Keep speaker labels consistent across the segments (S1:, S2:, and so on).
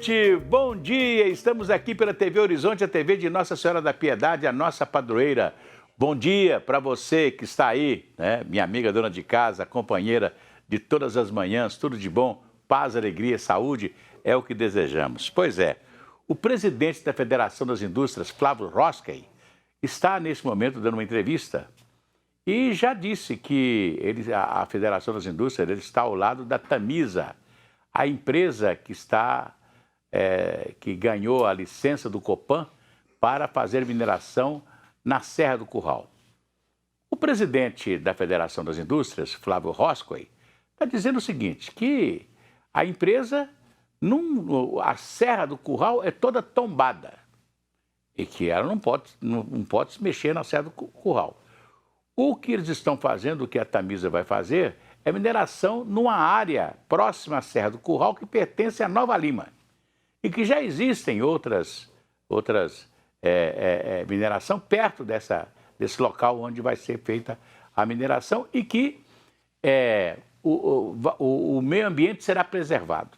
S1: gente, bom dia! Estamos aqui pela TV Horizonte, a TV de Nossa Senhora da Piedade, a nossa padroeira. Bom dia para você que está aí, né? Minha amiga dona de casa, companheira de todas as manhãs, tudo de bom, paz, alegria, saúde, é o que desejamos. Pois é, o presidente da Federação das Indústrias, Flávio Roskay, está nesse momento dando uma entrevista e já disse que a Federação das Indústrias está ao lado da Tamisa, a empresa que ganhou a licença do Copan para fazer mineração na Serra do Curral. O presidente da Federação das Indústrias, Flávio Roskay, está dizendo o seguinte, que a empresa, a Serra do Curral é toda tombada e que ela não pode se mexer na Serra do Curral. O que eles estão fazendo, o que a Tamisa vai fazer, é mineração numa área próxima à Serra do Curral que pertence à Nova Lima e que já existem outras mineração perto desse local onde vai ser feita a mineração e que o meio ambiente será preservado.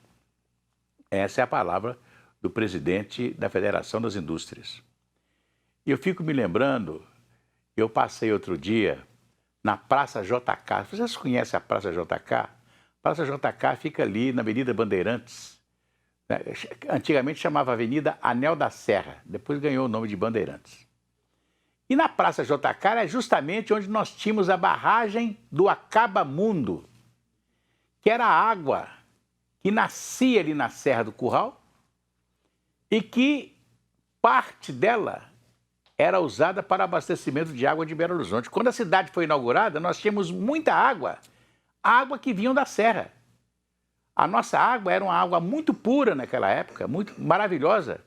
S1: Essa é a palavra do presidente da Federação das Indústrias. E eu fico me lembrando, eu passei outro dia na Praça JK. Vocês conhecem a Praça JK? A Praça JK fica ali na Avenida Bandeirantes. Antigamente chamava Avenida Anel da Serra, depois ganhou o nome de Bandeirantes. E na Praça JK é justamente onde nós tínhamos a barragem do Acabamundo, que era a água que nascia ali na Serra do Curral e que parte dela era usada para abastecimento de água de Belo Horizonte. Quando a cidade foi inaugurada, nós tínhamos muita água que vinha da serra. A nossa água era uma água muito pura naquela época, muito maravilhosa,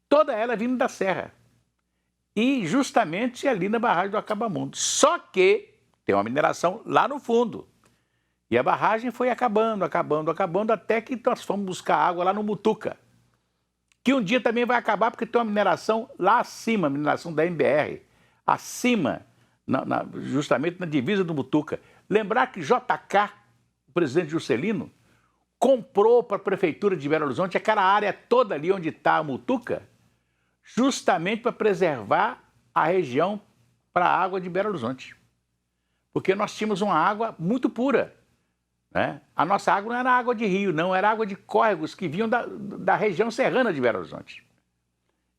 S1: toda ela vindo da serra. E justamente ali na barragem do Acabamundo. Só que tem uma mineração lá no fundo. E a barragem foi acabando, até que nós fomos buscar água lá no Mutuca, que um dia também vai acabar porque tem uma mineração lá acima, a mineração da MBR, acima, justamente na divisa do Mutuca. Lembrar que JK, o presidente Juscelino, comprou para a Prefeitura de Belo Horizonte aquela área toda ali onde está a Mutuca, justamente para preservar a região para a água de Belo Horizonte. Porque nós tínhamos uma água muito pura. Né? A nossa água não era água de rio, não, era água de córregos que vinham da região serrana de Belo Horizonte.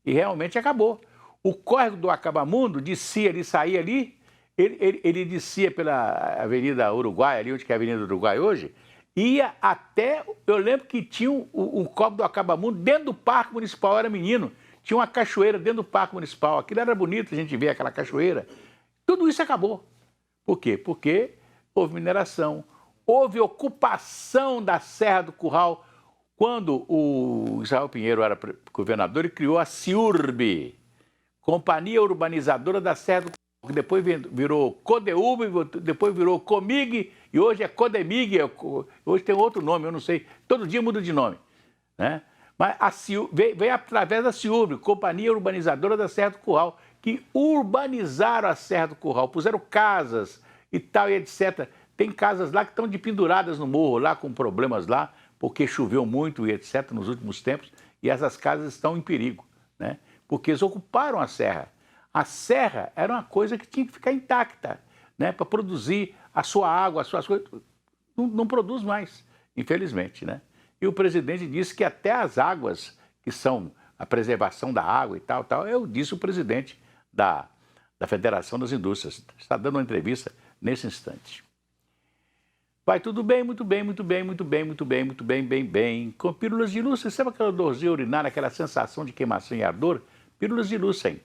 S1: E realmente acabou. O córrego do Acabamundo descia ali, saía ali, ele descia pela Avenida Uruguai, ali onde é a Avenida Uruguai hoje, ia até, eu lembro que tinha um córrego do Acabamundo dentro do Parque Municipal, eu era menino, tinha uma cachoeira dentro do Parque Municipal, aquilo era bonito a gente ver aquela cachoeira. Tudo isso acabou. Por quê? Porque houve mineração, houve ocupação da Serra do Curral. Quando o Israel Pinheiro era governador, ele criou a CIURB, Companhia Urbanizadora da Serra do Curral, que depois virou CODEUB, depois virou COMIG, e hoje é CODEMIG, hoje tem outro nome, eu não sei, todo dia muda de nome. Né? Mas veio através da CIURB, Companhia Urbanizadora da Serra do Curral, que urbanizaram a Serra do Curral, puseram casas e tal, e etc. Tem casas lá que estão penduradas no morro, lá com problemas lá, porque choveu muito e etc. nos últimos tempos, e essas casas estão em perigo, né? Porque eles ocuparam a serra. A serra era uma coisa que tinha que ficar intacta, né? Para produzir a sua água, as suas coisas. Não produz mais, infelizmente, né? E o presidente disse que até as águas, que são a preservação da água e tal, eu disse o presidente da Federação das Indústrias. Está dando uma entrevista nesse instante. Vai tudo bem, muito bem, muito bem, muito bem, muito bem, muito bem, bem. Com pílulas de Lucem, sabe aquela dorzinha urinária, aquela sensação de queimação e ardor? Pílulas de Lucem.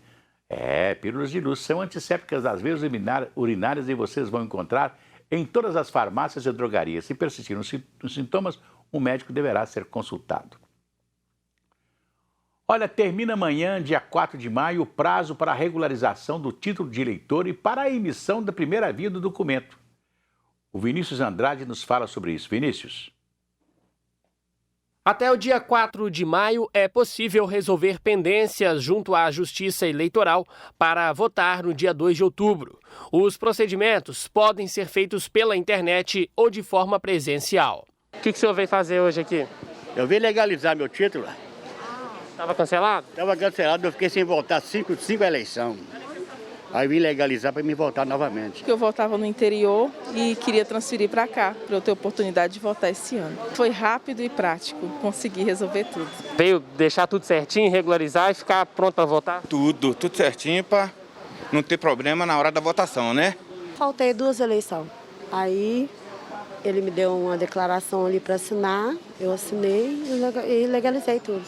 S1: Pílulas de Lucem são antissépticas das veias urinárias e vocês vão encontrar em todas as farmácias e drogarias. Se persistirem os sintomas, o médico deverá ser consultado. Olha, termina amanhã, dia 4 de maio, o prazo para a regularização do título de eleitor e para a emissão da primeira via do documento. O Vinícius Andrade nos fala sobre isso. Vinícius.
S2: Até o dia 4 de maio é possível resolver pendências junto à Justiça Eleitoral para votar no dia 2 de outubro. Os procedimentos podem ser feitos pela internet ou de forma presencial. O que o senhor veio fazer hoje aqui?
S3: Eu vim legalizar meu título
S2: Estava cancelado?
S3: Estava cancelado, eu fiquei sem votar cinco eleições. Aí vim legalizar para me votar novamente.
S4: Eu votava no interior e queria transferir para cá, para eu ter oportunidade de votar esse ano. Foi rápido e prático, consegui resolver tudo.
S2: Veio deixar tudo certinho, regularizar e ficar pronto para votar?
S5: Tudo certinho para não ter problema na hora da votação, né?
S6: Faltei 2 eleições. Aí ele me deu uma declaração ali para assinar, eu assinei e legalizei tudo.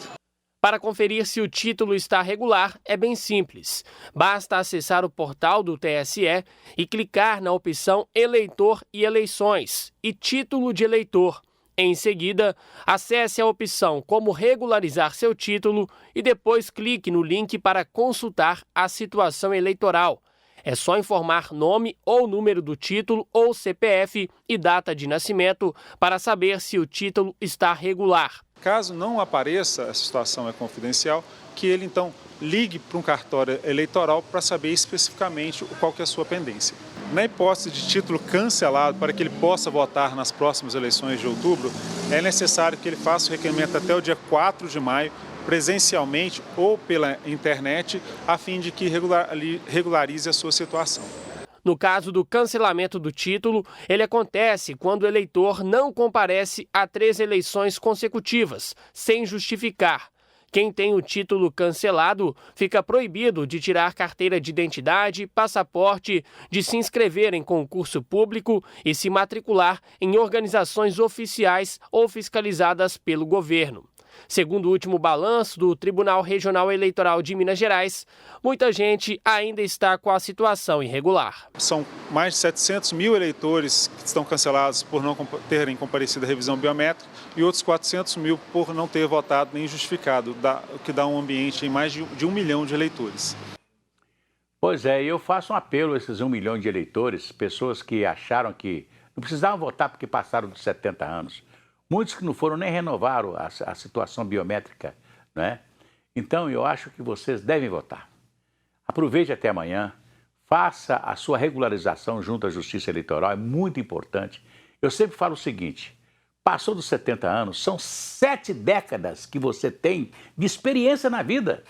S2: Para conferir se o título está regular, é bem simples. Basta acessar o portal do TSE e clicar na opção Eleitor e Eleições e Título de Eleitor. Em seguida, acesse a opção Como regularizar seu título e depois clique no link para consultar a situação eleitoral. É só informar nome ou número do título ou CPF e data de nascimento para saber se o título está regular.
S7: Caso não apareça, essa situação é confidencial, que ele então ligue para um cartório eleitoral para saber especificamente qual que é a sua pendência. Na hipótese de título cancelado, para que ele possa votar nas próximas eleições de outubro, é necessário que ele faça o requerimento até o dia 4 de maio, presencialmente ou pela internet, a fim de que regularize a sua situação.
S2: No caso do cancelamento do título, ele acontece quando o eleitor não comparece a 3 eleições consecutivas, sem justificar. Quem tem o título cancelado fica proibido de tirar carteira de identidade, passaporte, de se inscrever em concurso público e se matricular em organizações oficiais ou fiscalizadas pelo governo. Segundo o último balanço do Tribunal Regional Eleitoral de Minas Gerais, muita gente ainda está com a situação irregular.
S7: São mais de 700 mil eleitores que estão cancelados por não terem comparecido à revisão biométrica e outros 400 mil por não ter votado nem justificado, o que dá um ambiente em mais de 1 milhão de eleitores.
S1: Pois é, eu faço um apelo a esses 1 milhão de eleitores, pessoas que acharam que não precisavam votar porque passaram dos 70 anos. Muitos que não foram nem renovaram a situação biométrica, né? Então, eu acho que vocês devem votar. Aproveite até amanhã, faça a sua regularização junto à Justiça Eleitoral, é muito importante. Eu sempre falo o seguinte, passou dos 70 anos, são 7 décadas que você tem de experiência na vida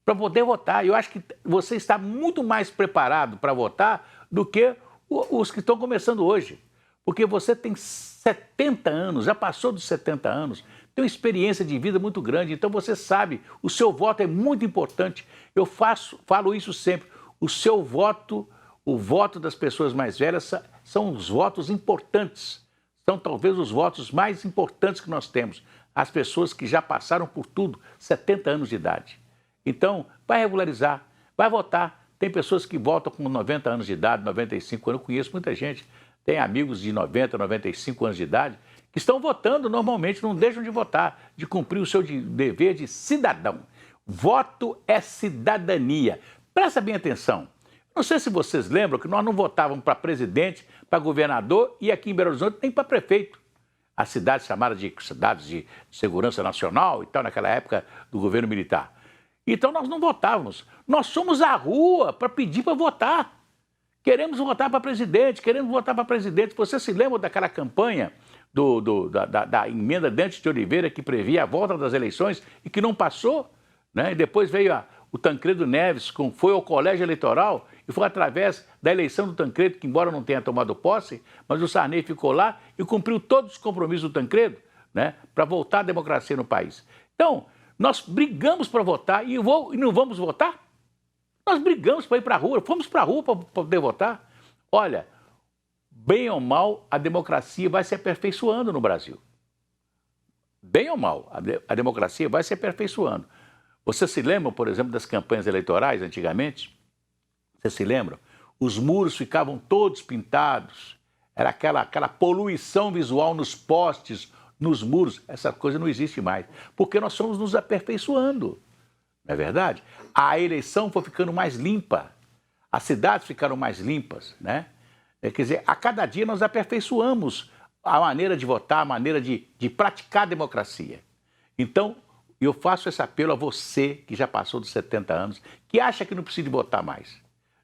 S1: para poder votar. Eu acho que você está muito mais preparado para votar do que os que estão começando hoje. Porque você tem 70 anos, já passou dos 70 anos, tem uma experiência de vida muito grande, então você sabe, o seu voto é muito importante. Eu falo isso sempre, o seu voto, o voto das pessoas mais velhas são os votos importantes, são talvez os votos mais importantes que nós temos. As pessoas que já passaram por tudo, 70 anos de idade. Então, vai regularizar, vai votar. Tem pessoas que votam com 90 anos de idade, 95 anos, eu conheço muita gente. Tem amigos de 90, 95 anos de idade que estão votando normalmente, não deixam de votar, de cumprir o seu dever de cidadão. Voto é cidadania. Presta bem atenção. Não sei se vocês lembram que nós não votávamos para presidente, para governador e aqui em Belo Horizonte nem para prefeito. As cidades chamadas de cidades de segurança nacional e tal, naquela época do governo militar. Então nós não votávamos. Nós somos à rua para pedir para votar. Queremos votar para presidente, queremos votar para presidente. Você se lembra daquela campanha da emenda Dante de Oliveira que previa a volta das eleições e que não passou? Né? E depois veio o Tancredo Neves, foi ao colégio eleitoral e foi através da eleição do Tancredo, que embora não tenha tomado posse, mas o Sarney ficou lá e cumpriu todos os compromissos do Tancredo, né, para voltar a democracia no país. Então, nós brigamos para votar e não vamos votar? Nós brigamos para ir para a rua, fomos para a rua para poder votar. Olha, bem ou mal, a democracia vai se aperfeiçoando no Brasil. Bem ou mal, a democracia vai se aperfeiçoando. Você se lembra, por exemplo, das campanhas eleitorais antigamente? Você se lembra? Os muros ficavam todos pintados, era aquela poluição visual nos postes, nos muros. Essa coisa não existe mais, porque nós fomos nos aperfeiçoando. Não é verdade? A eleição foi ficando mais limpa, as cidades ficaram mais limpas, né? Quer dizer, a cada dia nós aperfeiçoamos a maneira de votar, a maneira de praticar a democracia. Então, eu faço esse apelo a você que já passou dos 70 anos, que acha que não precisa votar mais.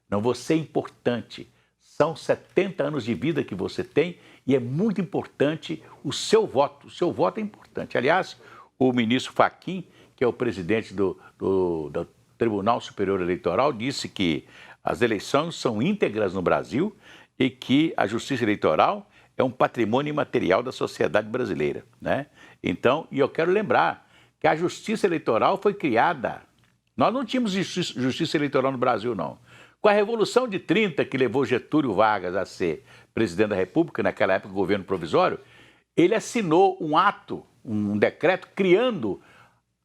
S1: Não, você é importante. São 70 anos de vida que você tem e é muito importante o seu voto. O seu voto é importante. Aliás, o ministro Fachin que é o presidente do Tribunal Superior Eleitoral, disse que as eleições são íntegras no Brasil e que a justiça eleitoral é um patrimônio imaterial da sociedade brasileira, né? Então, e eu quero lembrar que a justiça eleitoral foi criada. Nós não tínhamos justiça eleitoral no Brasil, não. Com a Revolução de 30, que levou Getúlio Vargas a ser presidente da República, naquela época, governo provisório, ele assinou um ato, um decreto, criando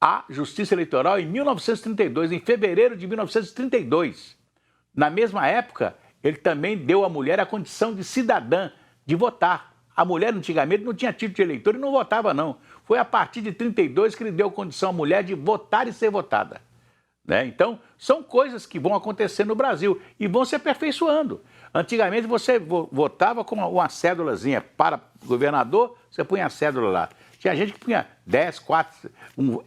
S1: a Justiça Eleitoral em 1932, em fevereiro de 1932. Na mesma época, ele também deu à mulher a condição de cidadã, de votar. A mulher, antigamente, não tinha título de eleitor e não votava, não. Foi a partir de 32 que ele deu condição à mulher de votar e ser votada, né? Então, são coisas que vão acontecer no Brasil e vão se aperfeiçoando. Antigamente, você votava com uma cédulazinha para governador, você punha a cédula lá. Tinha gente que punha 10, 4,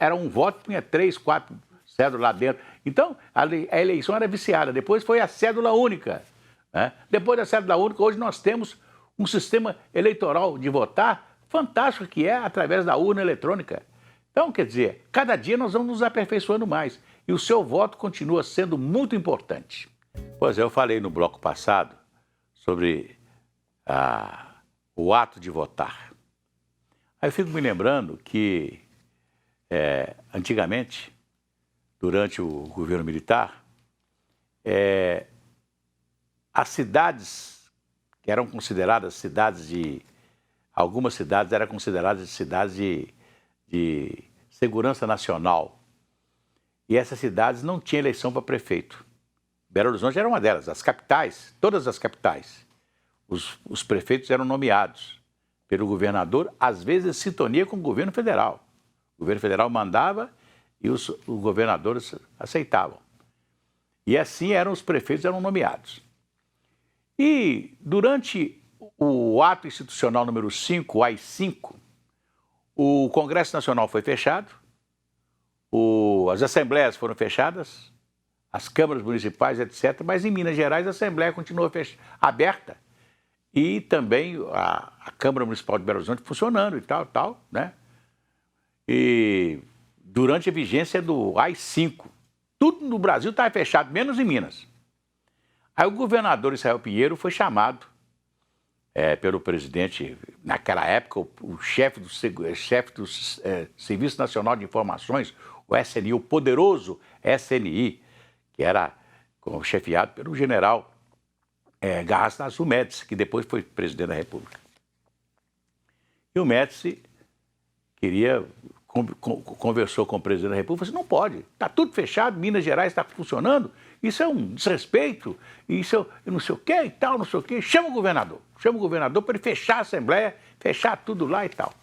S1: era um voto, punha 3, 4 cédulas lá dentro. Então, a eleição era viciada. Depois foi a cédula única, né? Depois da cédula única, hoje nós temos um sistema eleitoral de votar fantástico, que é através da urna eletrônica. Então, quer dizer, cada dia nós vamos nos aperfeiçoando mais. E o seu voto continua sendo muito importante. Pois é, eu falei no bloco passado sobre o ato de votar. Aí eu fico me lembrando que, antigamente, durante o governo militar, as cidades que eram consideradas cidades de... Algumas cidades eram consideradas cidades de segurança nacional. E essas cidades não tinham eleição para prefeito. Belo Horizonte era uma delas. As capitais, todas as capitais, os prefeitos eram nomeados pelo governador, às vezes em sintonia com o governo federal. O governo federal mandava e os governadores aceitavam. E assim os prefeitos eram nomeados. E durante o ato institucional número 5, o AI-5, o Congresso Nacional foi fechado, as assembleias foram fechadas, as câmaras municipais, etc. Mas em Minas Gerais a Assembleia continuou aberta e também a Câmara Municipal de Belo Horizonte funcionando e tal, né? E durante a vigência do AI-5, tudo no Brasil estava fechado, menos em Minas. Aí o governador Israel Pinheiro foi chamado pelo presidente, naquela época, o chefe do Serviço Nacional de Informações, o SNI, o poderoso SNI, que era chefiado pelo general Gás Nassu Médici, que depois foi presidente da República. E o Médici conversou com o presidente da República e falou assim, não pode, está tudo fechado, Minas Gerais está funcionando, isso é um desrespeito, isso é não sei o quê e tal, não sei o quê, chama o governador para ele fechar a Assembleia, fechar tudo lá e tal.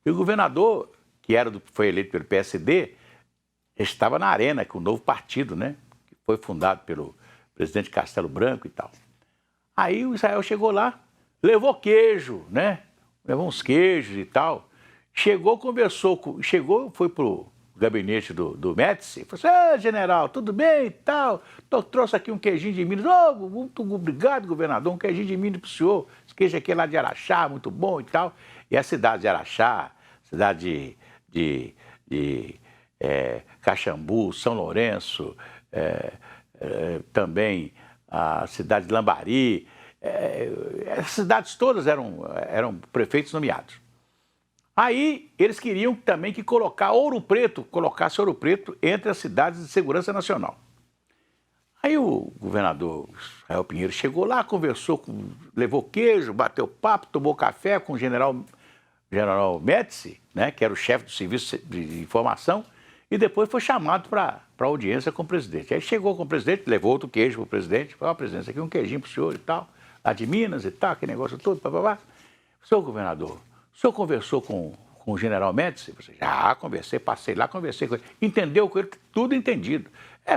S1: E o governador, que foi eleito pelo PSD, estava na Arena, com o novo partido, né? Que foi fundado pelo presidente Castelo Branco e tal. Aí o Israel chegou lá, levou queijo, né? Levou uns queijos e tal. Chegou, foi pro gabinete do Médici, falou assim, general, tudo bem e tal? Trouxe aqui um queijinho de Minas. Muito obrigado, governador, um queijinho de Minas para o senhor. Esse queijo aqui é lá de Araxá, muito bom e tal. E a cidade de Araxá, cidade de Caxambu, São Lourenço, também a cidade de Lambari, as cidades todas eram prefeitos nomeados. Aí eles queriam também que colocasse Ouro Preto entre as cidades de segurança nacional. Aí o governador Israel Pinheiro chegou lá, conversou, levou queijo, bateu papo, tomou café com o general Médici, né, que era o chefe do serviço de informação, e depois foi chamado para audiência com o presidente. Aí chegou com o presidente, levou outro queijo para o presidente, falou, presidente, isso aqui é um queijinho para o senhor e tal, lá de Minas e tal, aquele negócio todo, papapá. Senhor governador, o senhor conversou com o general Médici? Eu falei, já conversei, passei lá, conversei com ele. Entendeu com ele, tudo entendido.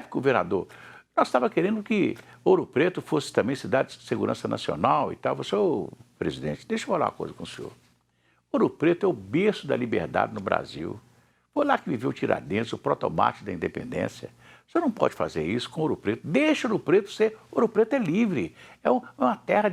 S1: Governador, nós estávamos querendo que Ouro Preto fosse também cidade de segurança nacional e tal. Senhor presidente, deixa eu falar uma coisa com o senhor. Ouro Preto é o berço da liberdade no Brasil. Foi lá que viveu Tiradentes, o protomarte da independência. Você não pode fazer isso com Ouro Preto. Deixa Ouro Preto ser... Ouro Preto é livre. É uma terra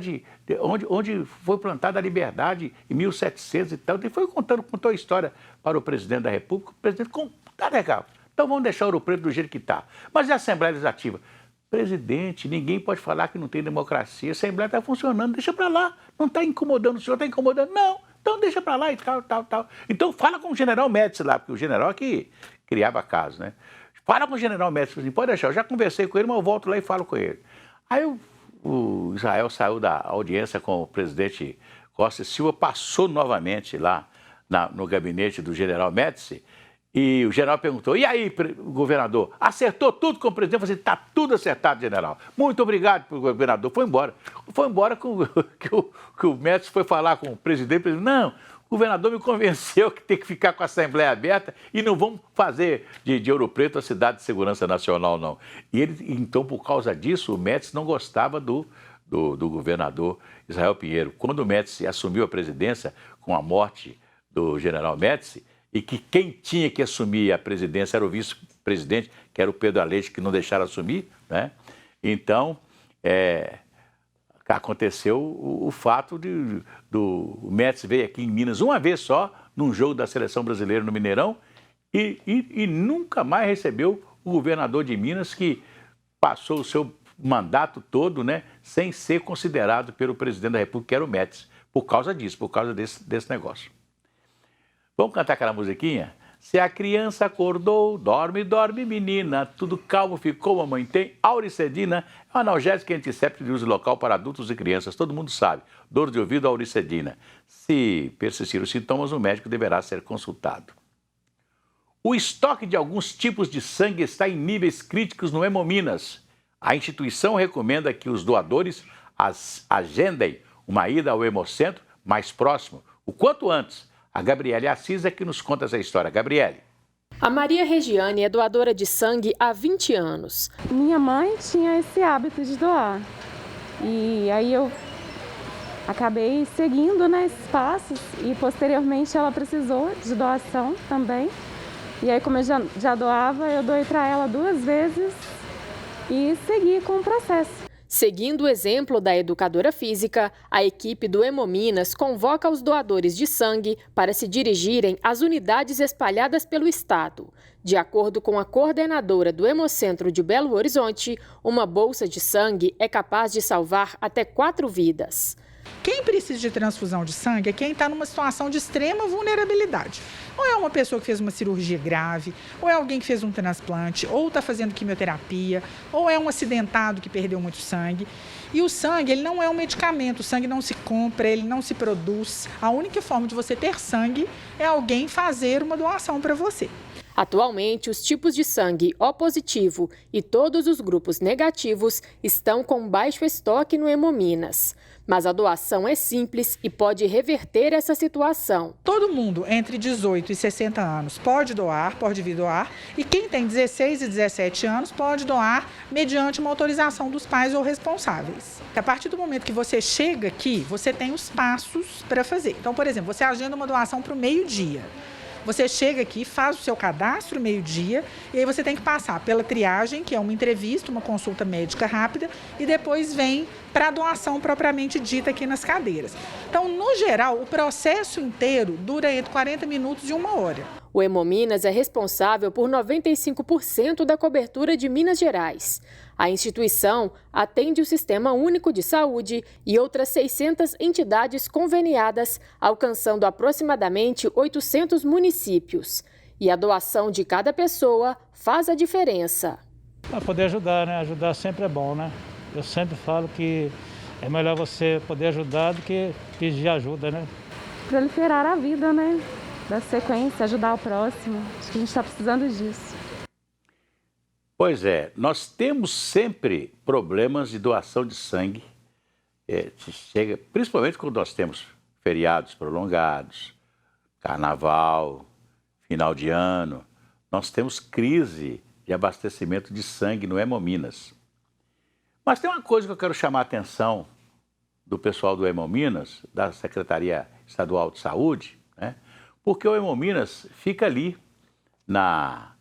S1: onde foi plantada a liberdade em 1700 e tal. E foi contou a história para o presidente da República. O presidente, tá legal. Então vamos deixar Ouro Preto do jeito que está. Mas e a Assembleia Legislativa? Presidente, ninguém pode falar que não tem democracia. A Assembleia está funcionando, deixa para lá. Não está incomodando o senhor, está incomodando? Não. Então deixa para lá e tal. Então fala com o general Médici lá, porque o general é que criava caso, né? Fala com o general Médici, assim, pode deixar, eu já conversei com ele, mas eu volto lá e falo com ele. Aí o Israel saiu da audiência com o presidente Costa e Silva, passou novamente lá no gabinete do general Médici, e o general perguntou, e aí, governador, acertou tudo com o presidente? Eu falei, está tudo acertado, general. Muito obrigado, governador. Foi embora. Foi embora que o Médici foi falar com o presidente, não, o governador me convenceu que tem que ficar com a Assembleia aberta e não vamos fazer de Ouro Preto a cidade de segurança nacional, não. E ele, então, por causa disso, o Médici não gostava do governador Israel Pinheiro. Quando o Médici assumiu a presidência, com a morte do general Médici, e que quem tinha que assumir a presidência era o vice-presidente, que era o Pedro Aleixo, que não deixaram assumir, né? Então, aconteceu o fato do Médici veio aqui em Minas uma vez só, num jogo da Seleção Brasileira no Mineirão, e nunca mais recebeu o governador de Minas, que passou o seu mandato todo, né, sem ser considerado pelo presidente da República, que era o Médici, por causa disso, por causa desse negócio. Vamos cantar aquela musiquinha? Se a criança acordou, dorme, dorme, menina, tudo calmo ficou, mamãe tem auricedina, é um analgésico antisséptico de uso local para adultos e crianças, todo mundo sabe, dor de ouvido, auricedina. Se persistir os sintomas, o médico deverá ser consultado. O estoque de alguns tipos de sangue está em níveis críticos no Hemominas. A instituição recomenda que os doadores agendem uma ida ao Hemocentro mais próximo, o quanto antes. A Gabriele Assis é que nos conta essa história. Gabriele.
S8: A Maria Regiane é doadora de sangue há 20 anos.
S9: Minha mãe tinha esse hábito de doar. E aí eu acabei seguindo, né, esses passos e posteriormente ela precisou de doação também. E aí, como eu já doava, eu doei para ela 2 vezes e segui com o processo.
S8: Seguindo o exemplo da educadora física, a equipe do Hemominas convoca os doadores de sangue para se dirigirem às unidades espalhadas pelo estado. De acordo com a coordenadora do Hemocentro de Belo Horizonte, uma bolsa de sangue é capaz de salvar até 4 vidas.
S10: Quem precisa de transfusão de sangue é quem está numa situação de extrema vulnerabilidade. Ou é uma pessoa que fez uma cirurgia grave, ou é alguém que fez um transplante, ou está fazendo quimioterapia, ou é um acidentado que perdeu muito sangue. E o sangue, ele não é um medicamento, o sangue não se compra, ele não se produz. A única forma de você ter sangue é alguém fazer uma doação para você.
S8: Atualmente, os tipos de sangue O positivo e todos os grupos negativos estão com baixo estoque no Hemominas. Mas a doação é simples e pode reverter essa situação.
S10: Todo mundo entre 18 e 60 anos pode doar, pode vir doar. E quem tem 16 e 17 anos pode doar mediante uma autorização dos pais ou responsáveis. A partir do momento que você chega aqui, você tem os passos para fazer. Então, por exemplo, você agenda uma doação para o meio-dia. Você chega aqui, faz o seu cadastro meio-dia e aí você tem que passar pela triagem, que é uma entrevista, uma consulta médica rápida, e depois vem para a doação propriamente dita aqui nas cadeiras. Então, no geral, o processo inteiro dura entre 40 minutos e 1 hora.
S8: O Hemominas é responsável por 95% da cobertura de Minas Gerais. A instituição atende o Sistema Único de Saúde e outras 600 entidades conveniadas, alcançando aproximadamente 800 municípios. E a doação de cada pessoa faz a diferença.
S11: Para poder ajudar, né? Ajudar sempre é bom, né? Eu sempre falo que é melhor você poder ajudar do que pedir ajuda, né?
S9: Proliferar a vida, né? Dar sequência, ajudar o próximo. Acho que a gente está precisando disso.
S1: Pois é, nós temos sempre problemas de doação de sangue. Chega, principalmente quando nós temos feriados prolongados, carnaval, final de ano. Nós temos crise de abastecimento de sangue no Hemominas. Mas tem uma coisa que eu quero chamar a atenção do pessoal do Hemominas, da Secretaria Estadual de Saúde, né? Porque o Hemominas fica ali na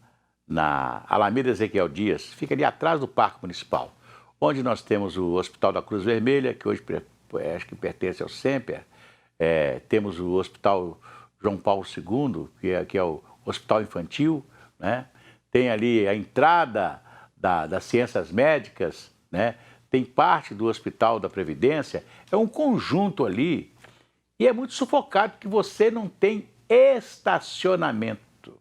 S1: na Alameda Ezequiel Dias, fica ali atrás do Parque Municipal, onde nós temos o Hospital da Cruz Vermelha, que hoje acho que pertence ao SEMPER, temos o Hospital João Paulo II, que é o Hospital Infantil, né? Tem ali a entrada das Ciências Médicas, né? Tem parte do Hospital da Previdência, é um conjunto ali, e é muito sufocado porque você não tem estacionamento.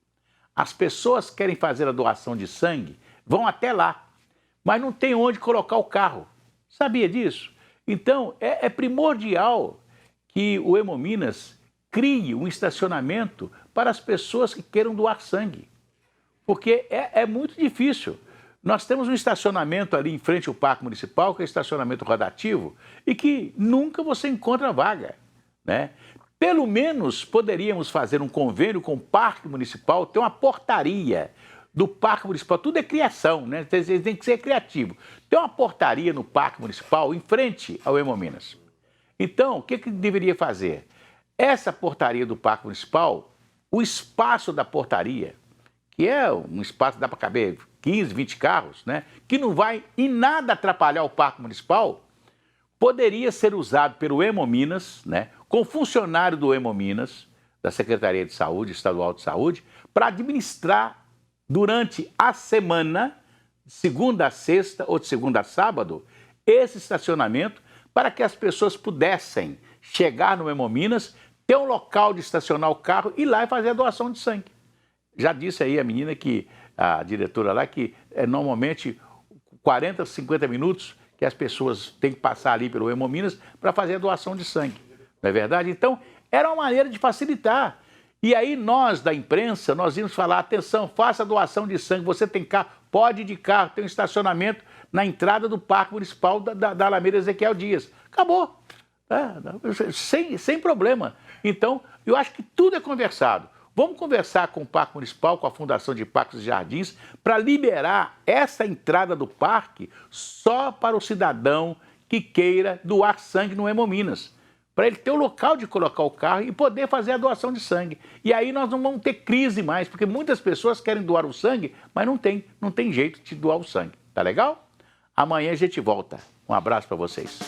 S1: As pessoas querem fazer a doação de sangue, vão até lá, mas não tem onde colocar o carro. Sabia disso? Então, é primordial que o Hemominas crie um estacionamento para as pessoas que queiram doar sangue, porque é muito difícil. Nós temos um estacionamento ali em frente ao Parque Municipal, que é estacionamento rotativo, e que nunca você encontra vaga, né? Pelo menos poderíamos fazer um convênio com o Parque Municipal, ter uma portaria do Parque Municipal, tudo é criação, né? Tem que ser criativo. Tem uma portaria no Parque Municipal em frente ao Hemominas. Então, o que deveria fazer? Essa portaria do Parque Municipal, o espaço da portaria, que é um espaço que dá para caber 15, 20 carros, né? Que não vai em nada atrapalhar o Parque Municipal, poderia ser usado pelo Hemominas, né? Com funcionário do Hemominas, da Secretaria de Saúde, Estadual de Saúde, para administrar durante a semana, de segunda a sexta ou de segunda a sábado, esse estacionamento para que as pessoas pudessem chegar no Hemominas, ter um local de estacionar o carro e ir lá e fazer a doação de sangue. Já disse aí a menina, a diretora lá, que normalmente 40, 50 minutos que as pessoas têm que passar ali pelo Hemominas para fazer a doação de sangue. Não é verdade? Então, era uma maneira de facilitar. E aí nós, da imprensa, nós íamos falar, atenção, faça a doação de sangue, você tem carro, pode ir de carro, tem um estacionamento na entrada do Parque Municipal da Alameda Ezequiel Dias. Acabou. Sem problema. Então, eu acho que tudo é conversado. Vamos conversar com o Parque Municipal, com a Fundação de Parques e Jardins, para liberar essa entrada do parque só para o cidadão que queira doar sangue no Hemominas, para ele ter o local de colocar o carro e poder fazer a doação de sangue. E aí nós não vamos ter crise mais, porque muitas pessoas querem doar o sangue, mas não tem jeito de doar o sangue. Tá legal? Amanhã a gente volta. Um abraço para vocês.